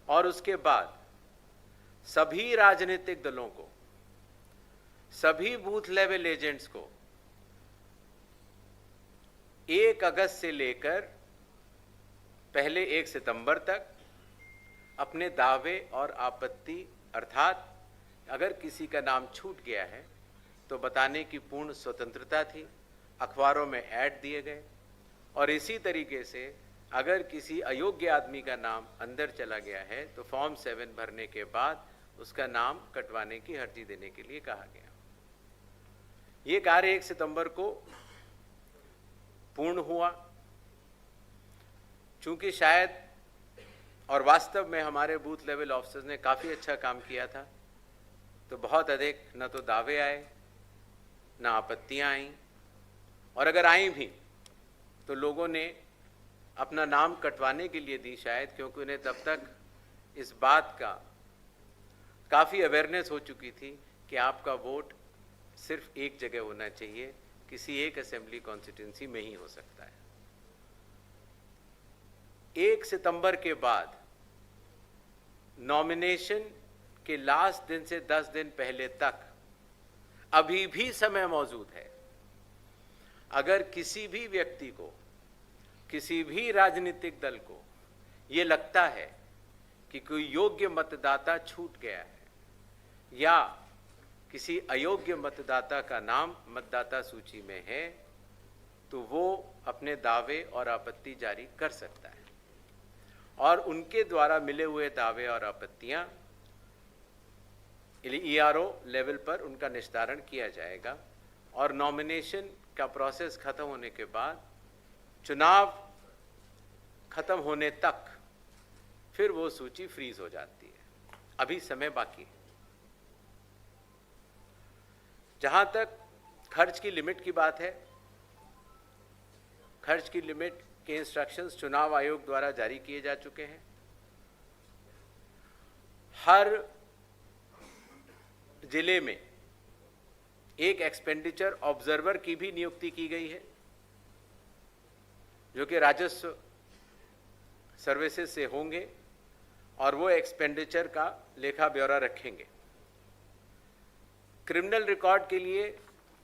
Speaker 2: और उसके बाद सभी राजनीतिक दलों को, सभी बूथ लेवल एजेंट्स को 1 अगस्त से लेकर पहले 1 सितंबर तक अपने दावे और आपत्ति, अर्थात अगर किसी का नाम छूट गया है तो बताने की पूर्ण स्वतंत्रता थी। अखबारों में ऐड दिए गए और इसी तरीके से अगर किसी अयोग्य आदमी का नाम अंदर चला गया है तो फॉर्म 7 भरने के बाद उसका नाम कटवाने की अर्जी देने के लिए कहा गया। ये कार्य 1 सितंबर को पूर्ण हुआ। चूंकि शायद और वास्तव में हमारे बूथ लेवल ऑफिसर्स ने काफ़ी अच्छा काम किया था, तो बहुत अधिक न तो दावे आए न आपत्तियां आईं, और अगर आई भी तो लोगों ने अपना नाम कटवाने के लिए दी, शायद क्योंकि उन्हें तब तक इस बात का काफ़ी अवेयरनेस हो चुकी थी कि आपका वोट सिर्फ एक जगह होना चाहिए, किसी एक असेंबली कॉन्स्टिट्यूंसी में ही हो सकता है। 1 सितंबर के बाद नॉमिनेशन के लास्ट दिन से 10 दिन पहले तक अभी भी समय मौजूद है। अगर किसी भी व्यक्ति को, किसी भी राजनीतिक दल को ये लगता है कि कोई योग्य मतदाता छूट गया है या किसी अयोग्य मतदाता का नाम मतदाता सूची में है, तो वो अपने दावे और आपत्ति जारी कर सकता है और उनके द्वारा मिले हुए दावे और आपत्तियां ERO लेवल पर उनका निस्तारण किया जाएगा और नॉमिनेशन का प्रोसेस खत्म होने के बाद चुनाव खत्म होने तक फिर वो सूची फ्रीज हो जाती है। अभी समय बाकी है। जहां तक खर्च की लिमिट की बात है, खर्च की लिमिट के इंस्ट्रक्शंस चुनाव आयोग द्वारा जारी किए जा चुके हैं। हर जिले में एक एक्सपेंडिचर ऑब्जर्वर की भी नियुक्ति की गई है, जो कि राजस्व सर्विसेज से होंगे और वो एक्सपेंडिचर का लेखा ब्यौरा रखेंगे। क्रिमिनल रिकॉर्ड के लिए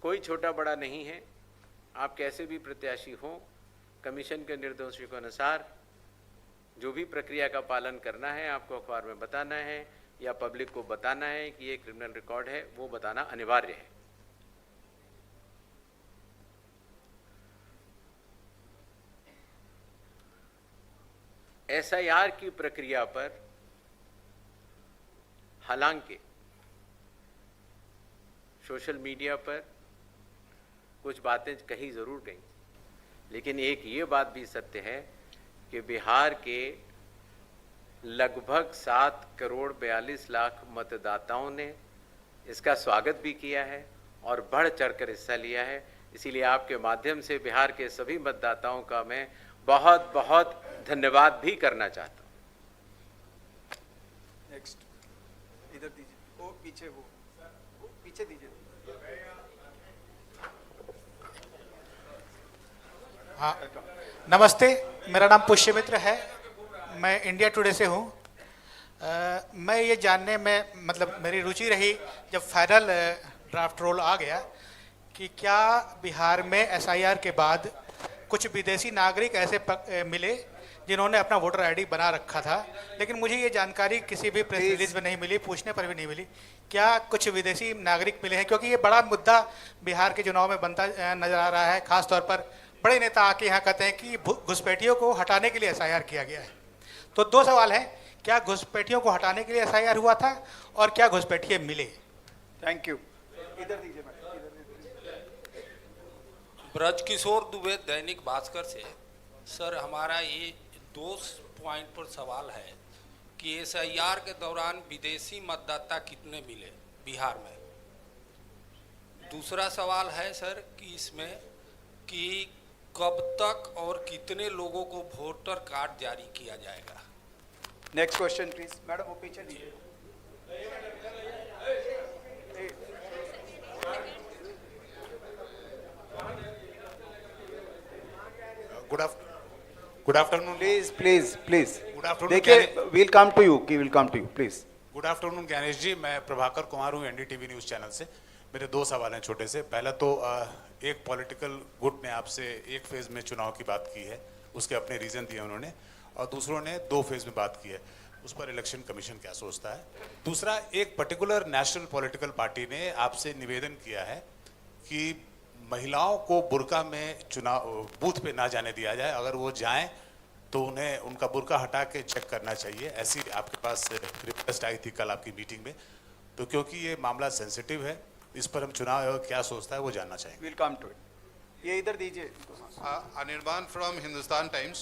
Speaker 2: कोई छोटा बड़ा नहीं है। आप कैसे भी प्रत्याशी हों, कमीशन के निर्देशों के अनुसार जो भी प्रक्रिया का पालन करना है आपको अखबार में बताना है या पब्लिक को बताना है कि ये क्रिमिनल रिकॉर्ड है, वो बताना अनिवार्य है। SIR की प्रक्रिया पर हालांकि सोशल मीडिया पर कुछ बातें कही जरूर गई, लेकिन एक ये बात भी सत्य है कि बिहार के लगभग 7 करोड़ 42 लाख मतदाताओं ने इसका स्वागत भी किया है और बढ़ चढ़कर हिस्सा लिया है। इसीलिए आपके माध्यम से बिहार के सभी मतदाताओं का मैं बहुत बहुत धन्यवाद भी करना चाहता हूँ।
Speaker 1: नेक्स्ट इधर दीजिए, वो पीछे दीजिए।
Speaker 9: हाँ, नमस्ते, मेरा नाम पुष्यमित्र है, मैं इंडिया टुडे से हूँ। मैं ये जानने में मतलब मेरी रुचि रही जब फाइनल ड्राफ्ट रोल आ गया कि क्या बिहार में SIR के बाद कुछ विदेशी नागरिक ऐसे मिले जिन्होंने अपना वोटर ID बना रखा था, लेकिन मुझे ये जानकारी किसी भी प्रेस रिलीज में नहीं मिली, पूछने पर भी नहीं मिली। क्या कुछ विदेशी नागरिक मिले हैं? क्योंकि ये बड़ा मुद्दा बिहार के चुनाव में बनता नजर आ रहा है। खासतौर पर बड़े नेता आके यहाँ कहते हैं कि घुसपैठियों को हटाने के लिए SIR किया गया है। तो 2 सवाल हैं, क्या घुसपैठियों को हटाने के लिए SIR हुआ था और क्या घुसपैठिए मिले?
Speaker 1: Thank you. इधर दीजिए।
Speaker 8: ब्रजकिशोर दुबे, दैनिक भास्कर से। सर, हमारा ये 2 पॉइंट पर सवाल है कि SIR के दौरान विदेशी मतदाता कितने मिले बिहार में। दूसरा सवाल है सर कि इसमें कि कब तक और कितने लोगों को वोटर कार्ड जारी किया जाएगा।
Speaker 1: Next question please. मैडम वो पीछे दीजिए।
Speaker 10: Good afternoon
Speaker 1: please
Speaker 10: good afternoon.
Speaker 1: देखिए, will come to you please.
Speaker 10: Good afternoon Gyanesh ji, मैं प्रभाकर कुमार हूँ NDTV न्यूज़ चैनल से। मेरे 2 सवाल हैं छोटे से। पहला तो एक पॉलिटिकल गुट ने आपसे एक फेज़ में चुनाव की बात की है, उसके अपने रीज़न दिए उन्होंने, और दूसरों ने 2 फेज़ में बात की है। उस पर इलेक्शन कमीशन क्या सोचता है? दूसरा, एक पर्टिकुलर नेशनल पॉलिटिकल पार्टी ने आपसे निवेदन किया है कि महिलाओं को बुर्का में चुनाव बूथ पे ना जाने दिया जाए, अगर वो जाएं तो उन्हें उनका बुर्का हटा के चेक करना चाहिए। ऐसी आपके पास रिक्वेस्ट आई थी कल आपकी मीटिंग में। तो क्योंकि ये मामला सेंसिटिव है, इस पर हम चुनाव आयोग क्या सोचता है वो जानना चाहेंगे।
Speaker 1: Will come to it. ये इधर दीजिए।
Speaker 11: Anirban from Hindustan Times.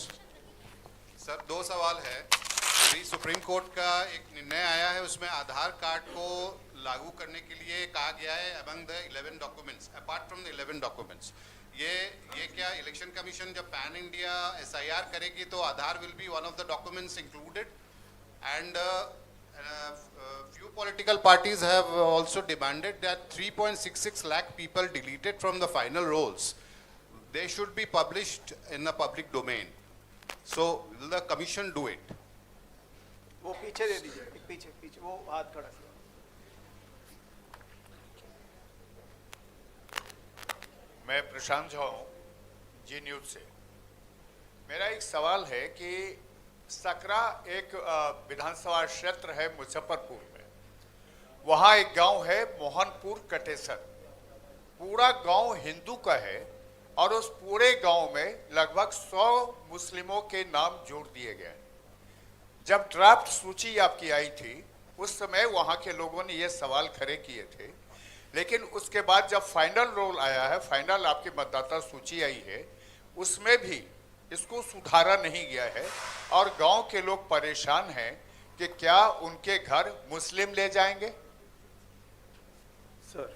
Speaker 11: Sir, 2 सवाल है। अभी सुप्रीम कोर्ट का एक निर्णय आया है, उसमें आधार कार्ड को लागू करने के लिए कहा गया है among the 11 documents, apart from the 11 documents. ये क्या इलेक्शन कमीशन जब पैन इंडिया SIR करेगी तो Aadhaar will be one of the documents included? And few political parties have also demanded that 3.66 lakh people deleted from the final rolls, they should be published in the public domain. So will the commission do it?
Speaker 1: वो पीछे दे दीजिए, पीछे पीछे वो हाथ खड़ा किया।
Speaker 12: मैं प्रशांत झा हूँ जी न्यूज से। मेरा एक सवाल है कि सकरा एक विधानसभा क्षेत्र है मुजफ्फरपुर में, वहाँ एक गांव है मोहनपुर कटेसर। पूरा गांव हिंदू का है और उस पूरे गांव में लगभग 100 मुस्लिमों के नाम जोड़ दिए गए। जब ड्राफ्ट सूची आपकी आई थी उस समय वहाँ के लोगों ने ये सवाल खड़े किए थे, लेकिन उसके बाद जब फाइनल रोल आया है, फाइनल आपकी मतदाता सूची आई है, उसमें भी इसको सुधारा नहीं गया है और गांव के लोग परेशान हैं कि क्या उनके घर मुस्लिम ले जाएंगे।
Speaker 1: Sir,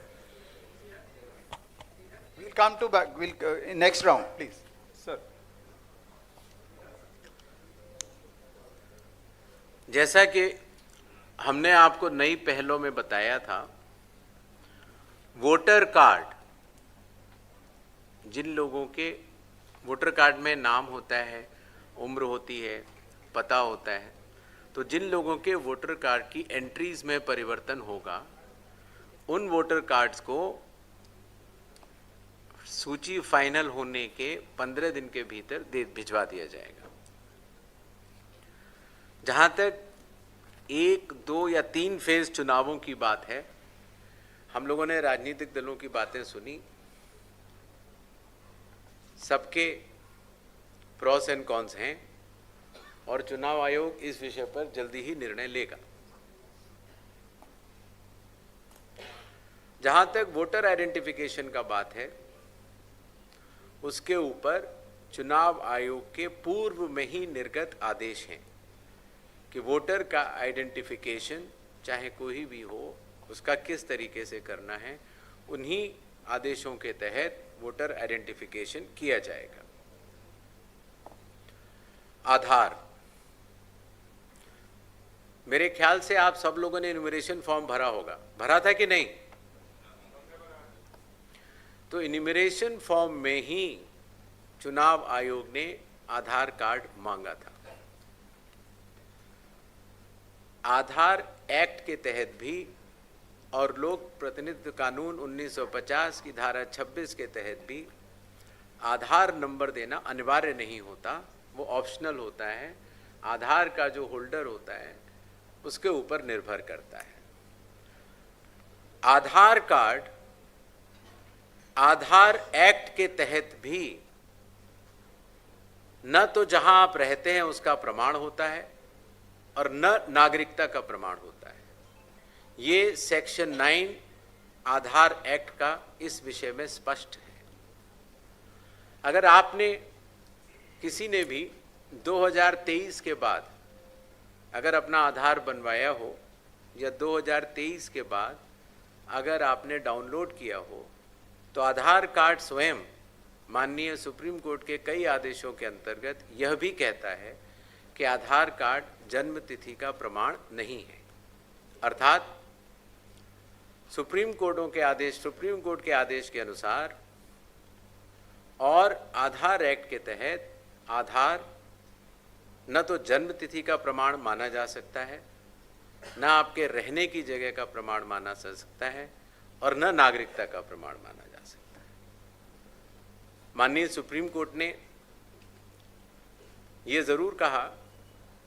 Speaker 1: we'll come to back. We'll next round, please, sir.
Speaker 2: जैसा कि हमने आपको नई पहलों में बताया था, वोटर कार्ड, जिन लोगों के वोटर कार्ड में नाम होता है, उम्र होती है, पता होता है, तो जिन लोगों के वोटर कार्ड की एंट्रीज में परिवर्तन होगा, उन वोटर कार्ड्स को सूची फाइनल होने के 15 दिन के भीतर भिजवा दिया जाएगा। जहां तक 1, 2 या 3 फेज चुनावों की बात है, हम लोगों ने राजनीतिक दलों की बातें सुनी, सबके प्रॉस एंड कॉन्स हैं और चुनाव आयोग इस विषय पर जल्दी ही निर्णय लेगा। जहां तक वोटर आइडेंटिफिकेशन का बात है, उसके ऊपर चुनाव आयोग के पूर्व में ही निर्गत आदेश हैं कि वोटर का आइडेंटिफिकेशन चाहे कोई भी हो, उसका किस तरीके से करना है, उन्हीं आदेशों के तहत वोटर आइडेंटिफिकेशन किया जाएगा। आधार, मेरे ख्याल से आप सब लोगों ने इन्यूमरेशन फॉर्म भरा होगा, भरा था कि नहीं? तो इन्यूमरेशन फॉर्म में ही चुनाव आयोग ने आधार कार्ड मांगा था। आधार एक्ट के तहत भी और लोक प्रतिनिधित्व कानून 1950 की धारा 26 के तहत भी आधार नंबर देना अनिवार्य नहीं होता, वो ऑप्शनल होता है। आधार का जो होल्डर होता है उसके ऊपर निर्भर करता है। आधार कार्ड आधार एक्ट के तहत भी न तो जहां आप रहते हैं उसका प्रमाण होता है और न नागरिकता का प्रमाण होता है। ये सेक्शन 9 आधार एक्ट का इस विषय में स्पष्ट है। अगर आपने किसी ने भी 2023 के बाद अगर अपना आधार बनवाया हो या 2023 के बाद अगर आपने डाउनलोड किया हो, तो आधार कार्ड स्वयं माननीय सुप्रीम कोर्ट के कई आदेशों के अंतर्गत यह भी कहता है कि आधार कार्ड जन्म तिथि का प्रमाण नहीं है। अर्थात सुप्रीम कोर्ट के आदेश के अनुसार और आधार एक्ट के तहत आधार न तो जन्म तिथि का प्रमाण माना जा सकता है, न आपके रहने की जगह का प्रमाण माना जा सकता है और न नागरिकता का प्रमाण माना जा सकता है। माननीय सुप्रीम कोर्ट ने ये जरूर कहा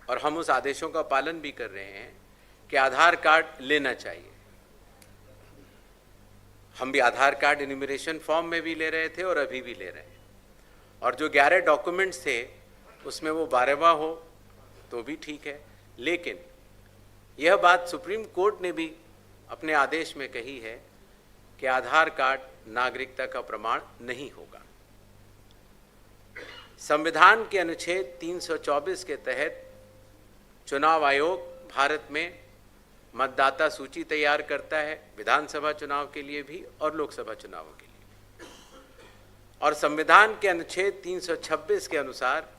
Speaker 2: और हम उस आदेशों का पालन भी कर रहे हैं कि आधार कार्ड लेना चाहिए। हम भी आधार कार्ड इन्यूमरेशन फॉर्म में भी ले रहे थे और अभी भी ले रहे हैं, और जो 11 डॉक्यूमेंट्स थे उसमें वो 12वां हो तो भी ठीक है, लेकिन यह बात सुप्रीम कोर्ट ने भी अपने आदेश में कही है कि आधार कार्ड नागरिकता का प्रमाण नहीं होगा। संविधान के अनुच्छेद 324 के तहत चुनाव आयोग भारत में मतदाता सूची तैयार करता है, विधानसभा चुनाव के लिए भी और लोकसभा चुनावों के लिए। और संविधान के अनुच्छेद 326 के अनुसार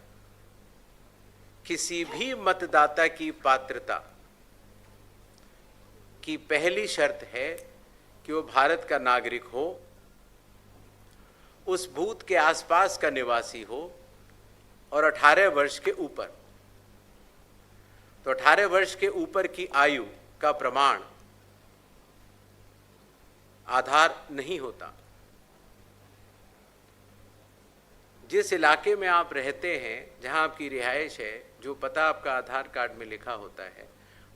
Speaker 2: किसी भी मतदाता की पात्रता की पहली शर्त है कि वो भारत का नागरिक हो, उस बूथ के आसपास का निवासी हो और 18 वर्ष के ऊपर। तो 18 वर्ष के ऊपर की आयु का प्रमाण आधार नहीं होता। जिस इलाके में आप रहते हैं, जहां आपकी रिहाइश है, जो पता आपका आधार कार्ड में लिखा होता है,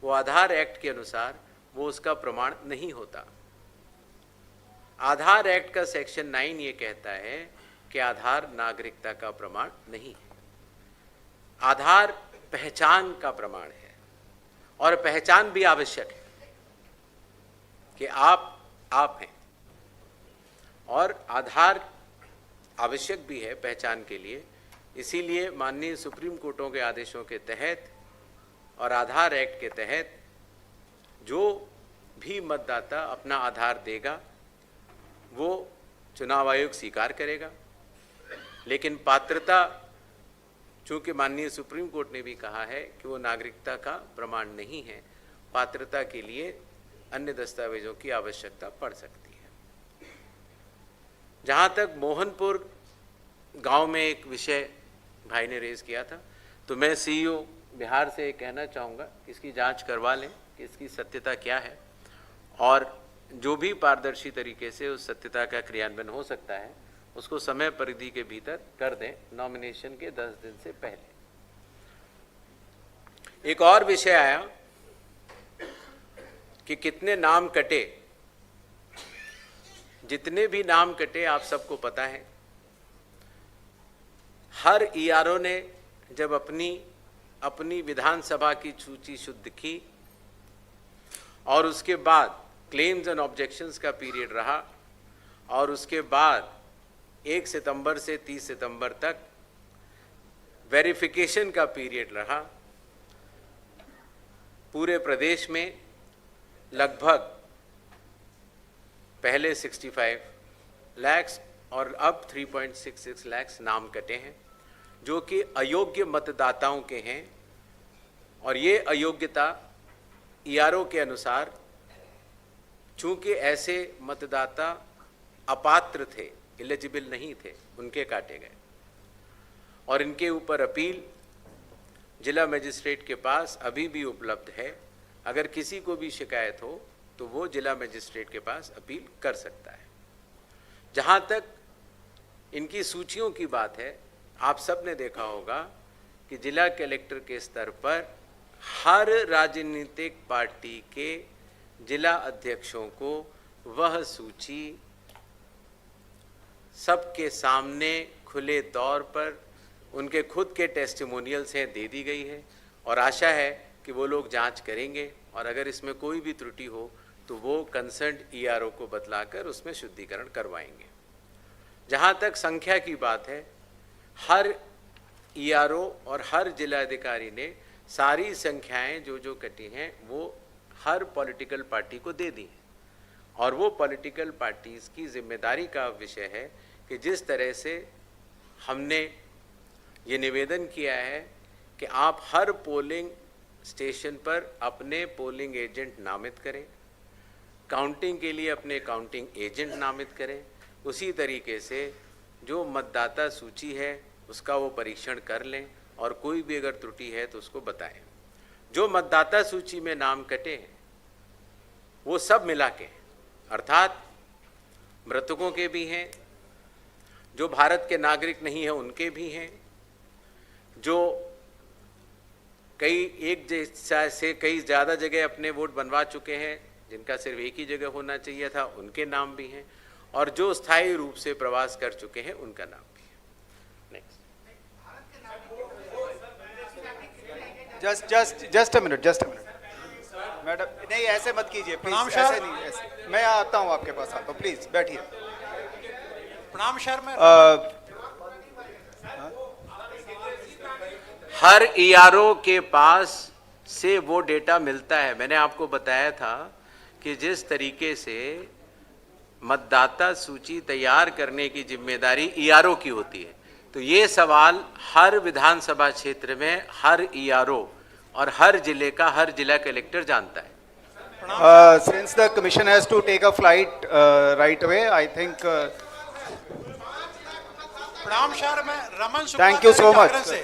Speaker 2: वो आधार एक्ट के अनुसार वो उसका प्रमाण नहीं होता। आधार एक्ट का सेक्शन 9 ये कहता है कि आधार नागरिकता का प्रमाण नहीं है। आधार पहचान का प्रमाण है और पहचान भी आवश्यक है कि आप हैं, और आधार आवश्यक भी है पहचान के लिए। इसीलिए माननीय सुप्रीम कोर्टों के आदेशों के तहत और आधार एक्ट के तहत जो भी मतदाता अपना आधार देगा वो चुनाव आयोग स्वीकार करेगा। लेकिन पात्रता, चूंकि माननीय सुप्रीम कोर्ट ने भी कहा है कि वो नागरिकता का प्रमाण नहीं है, पात्रता के लिए अन्य दस्तावेजों की आवश्यकता पड़ सकती है। जहाँ तक मोहनपुर गांव में एक विषय भाई ने रेज किया था, तो मैं सीईओ बिहार से कहना चाहूँगा कि इसकी जांच करवा लें कि इसकी सत्यता क्या है, और जो भी पारदर्शी तरीके से उस सत्यता का क्रियान्वयन हो सकता है उसको समय परिधि के भीतर कर दें, नॉमिनेशन के 10 दिन से पहले। एक और विषय आया कि कितने नाम कटे। जितने भी नाम कटे आप सबको पता है। हर ईआरओ ने जब अपनी विधानसभा की सूची शुद्ध की और उसके बाद क्लेम्स एंड ऑब्जेक्शंस का पीरियड रहा, और उसके बाद 1 सितंबर से 30 सितंबर तक वेरिफिकेशन का पीरियड रहा, पूरे प्रदेश में लगभग पहले 65 लाख और अब 3.66 लाख नाम कटे हैं, जो कि अयोग्य मतदाताओं के हैं। और ये अयोग्यता ईआरओ के अनुसार, चूंकि ऐसे मतदाता अपात्र थे, एलिजिबल नहीं थे, उनके काटे गए। और इनके ऊपर अपील जिला मजिस्ट्रेट के पास अभी भी उपलब्ध है। अगर किसी को भी शिकायत हो तो वो जिला मजिस्ट्रेट के पास अपील कर सकता है। जहाँ तक इनकी सूचियों की बात है, आप सब ने देखा होगा कि जिला कलेक्टर के स्तर पर हर राजनीतिक पार्टी के जिला अध्यक्षों को वह सूची सबके सामने खुले तौर पर उनके खुद के टेस्टिमोनियल से दे दी गई है, और आशा है कि वो लोग जांच करेंगे, और अगर इसमें कोई भी त्रुटि हो तो वो कंसर्न्ड ईआरओ को बतलाकर उसमें शुद्धिकरण करवाएंगे। जहाँ तक संख्या की बात है, हर ईआरओ और हर जिलाधिकारी ने सारी संख्याएं जो कटी हैं वो हर पॉलिटिकल पार्टी को दे दी हैं, और वो पॉलिटिकल पार्टीज़ की जिम्मेदारी का विषय है कि जिस तरह से हमने ये निवेदन किया है कि आप हर पोलिंग स्टेशन पर अपने पोलिंग एजेंट नामित करें, काउंटिंग के लिए अपने काउंटिंग एजेंट नामित करें, उसी तरीके से जो मतदाता सूची है उसका वो परीक्षण कर लें, और कोई भी अगर त्रुटि है तो उसको बताएं। जो मतदाता सूची में नाम कटे हैं वो सब मिला के, अर्थात मृतकों के भी हैं, जो भारत के नागरिक नहीं हैं उनके भी हैं, जो एक से कई ज़्यादा जगह अपने वोट बनवा चुके हैं, जिनका सिर्फ एक ही जगह होना चाहिए था, उनके नाम भी हैं, और जो स्थायी रूप से प्रवास कर चुके हैं उनका नाम भी है। Next.
Speaker 1: Just a minute madam, नहीं ऐसे मत कीजिए प्लीज, ऐसे नहीं, ऐसे मैं आता हूँ आपके पास, आता हूँ, प्लीज बैठिए।
Speaker 9: प्रणाम सर। मैं
Speaker 2: हर ईआरओ के पास से वो डेटा मिलता है। मैंने आपको बताया था कि जिस तरीके से मतदाता सूची तैयार करने की जिम्मेदारी ईआरओ की होती है, तो ये सवाल हर विधानसभा क्षेत्र में हर ईआरओ और हर जिले का हर जिला कलेक्टर जानता है।
Speaker 1: Since the commission has to take a flight right away, I think.
Speaker 9: प्रणाम सर, मैं Raman Shukla
Speaker 1: Thank you so much.
Speaker 9: जागरण से।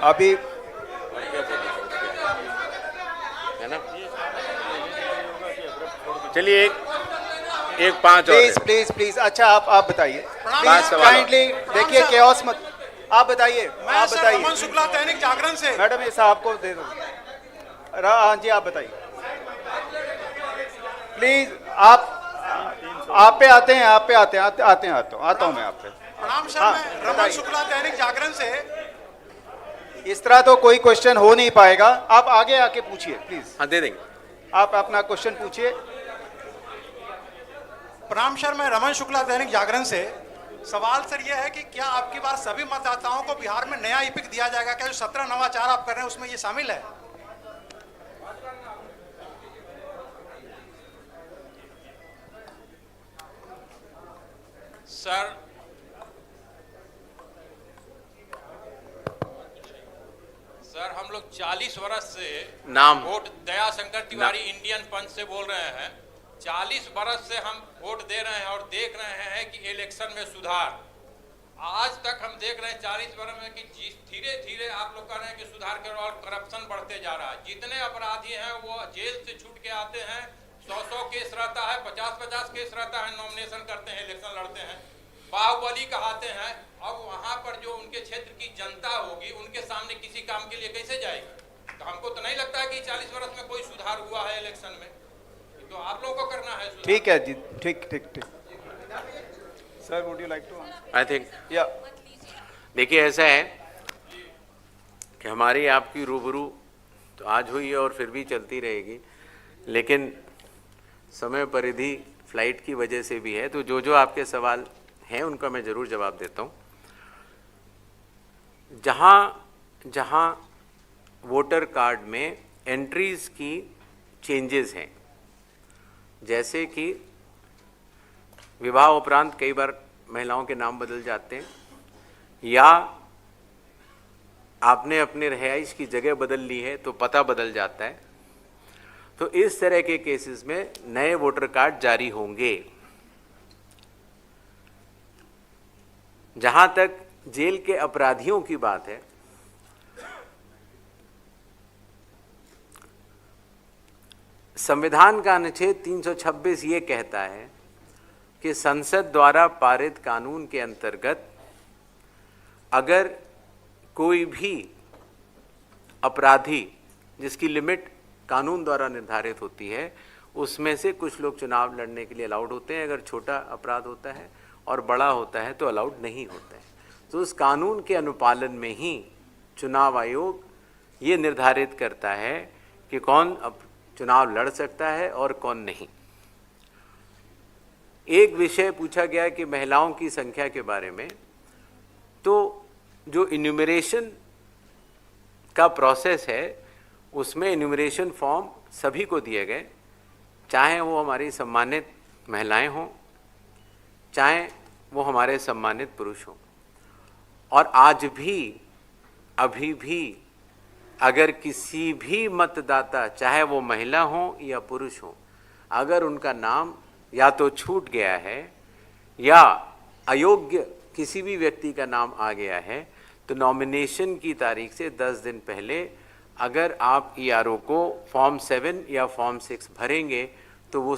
Speaker 1: अभी
Speaker 2: है ना, चलिए एक पांच और
Speaker 1: प्लीज प्लीज प्लीज, अच्छा आप बताइए
Speaker 2: पांच सवाल और।
Speaker 1: काइंडली, देखिए केओस मत, आप बताइए,
Speaker 9: मैं
Speaker 1: आप
Speaker 9: सर
Speaker 1: बताइए।
Speaker 9: रमन शुक्ला दैनिक जागरण से।
Speaker 1: मैडम ये साहब को दे दो। हाँ जी, आप बताइए प्लीज। आप पे आते हैं, आप पे आते हैं, आता हूँ मैं आप पे।
Speaker 9: प्रणाम सर,
Speaker 1: हाँ,
Speaker 9: मैं रमन
Speaker 1: बताइए।
Speaker 9: शुक्ला दैनिक जागरण से।
Speaker 1: इस तरह तो कोई क्वेश्चन हो नहीं पाएगा, आप आगे आके पूछिए प्लीज।
Speaker 2: हाँ दे देंगे।
Speaker 1: आप अपना क्वेश्चन पूछिए।
Speaker 9: प्रणाम सर, मैं रमन शुक्ला दैनिक जागरण से। सवाल सर यह है कि क्या आपकी बार सभी मतदाताओं को बिहार में नया ईपिक दिया जाएगा? क्या जो 17 नवाचार आप कर रहे हैं उसमें ये शामिल है?
Speaker 8: सर हम लोग 40 वर्ष से
Speaker 2: नाम।
Speaker 8: वोट दया शंकर तिवारी इंडियन पंच से बोल रहे हैं। 40 वर्ष से हम वोट दे रहे हैं और देख रहे हैं कि इलेक्शन में सुधार। आज तक हम देख रहे हैं 40 वर्ष में कि धीरे धीरे आप लोग कह रहे हैं कि सुधार के और करप्शन बढ़ते जा रहा है। जितने अपराधी हैं वो जेल से छूट के आते हैं, 100 केस रहता है, 50 केस रहता है, नॉमिनेशन करते हैं, इलेक्शन लड़ते हैं, बाहुबली कहते हैं। अब वहां पर जो उनके क्षेत्र की जनता होगी उनके सामने किसी काम के लिए कैसे जाएगी? तो हमको तो नहीं लगता है कि 40 वर्ष में कोई सुधार हुआ है इलेक्शन में। तो आप लोगों को करना है सुधार।
Speaker 1: ठीक है जी, ठीक ठीक ठीक। Sir would you like to?
Speaker 2: I think
Speaker 1: या
Speaker 2: देखिए ऐसा है कि हमारी आपकी रूबरू तो आज हुई है और फिर भी चलती रहेगी, लेकिन समय परिधि फ्लाइट की वजह से भी है। तो जो आपके सवाल हैं उनका मैं ज़रूर जवाब देता हूँ। जहाँ वोटर कार्ड में एंट्रीज़ की चेंजेस हैं, जैसे कि विवाह उपरांत कई बार महिलाओं के नाम बदल जाते हैं, या आपने अपने रिहाइश की जगह बदल ली है तो पता बदल जाता है, तो इस तरह के केसेस में नए वोटर कार्ड जारी होंगे। जहां तक जेल के अपराधियों की बात है, संविधान का अनुच्छेद 326 ये कहता है कि संसद द्वारा पारित कानून के अंतर्गत अगर कोई भी अपराधी जिसकी लिमिट कानून द्वारा निर्धारित होती है, उसमें से कुछ लोग चुनाव लड़ने के लिए अलाउड होते हैं। अगर छोटा अपराध होता है और बड़ा होता है तो अलाउड नहीं होता है। तो उस कानून के अनुपालन में ही चुनाव आयोग ये निर्धारित करता है कि कौन अब चुनाव लड़ सकता है और कौन नहीं। एक विषय पूछा गया कि महिलाओं की संख्या के बारे में, तो जो इन्यूमरेशन का प्रोसेस है उसमें इन्यूमरेशन फॉर्म सभी को दिए गए, चाहे वो हमारी सम्मानित महिलाएं हों, चाहे वो हमारे सम्मानित पुरुष हों। और आज भी अभी भी अगर किसी भी मतदाता, चाहे वो महिला हो या पुरुष हो, अगर उनका नाम या तो छूट गया है या अयोग्य किसी भी व्यक्ति का नाम आ गया है, तो नॉमिनेशन की तारीख से 10 दिन पहले अगर आप ERO को फॉर्म 7 या फॉर्म 6 भरेंगे तो वो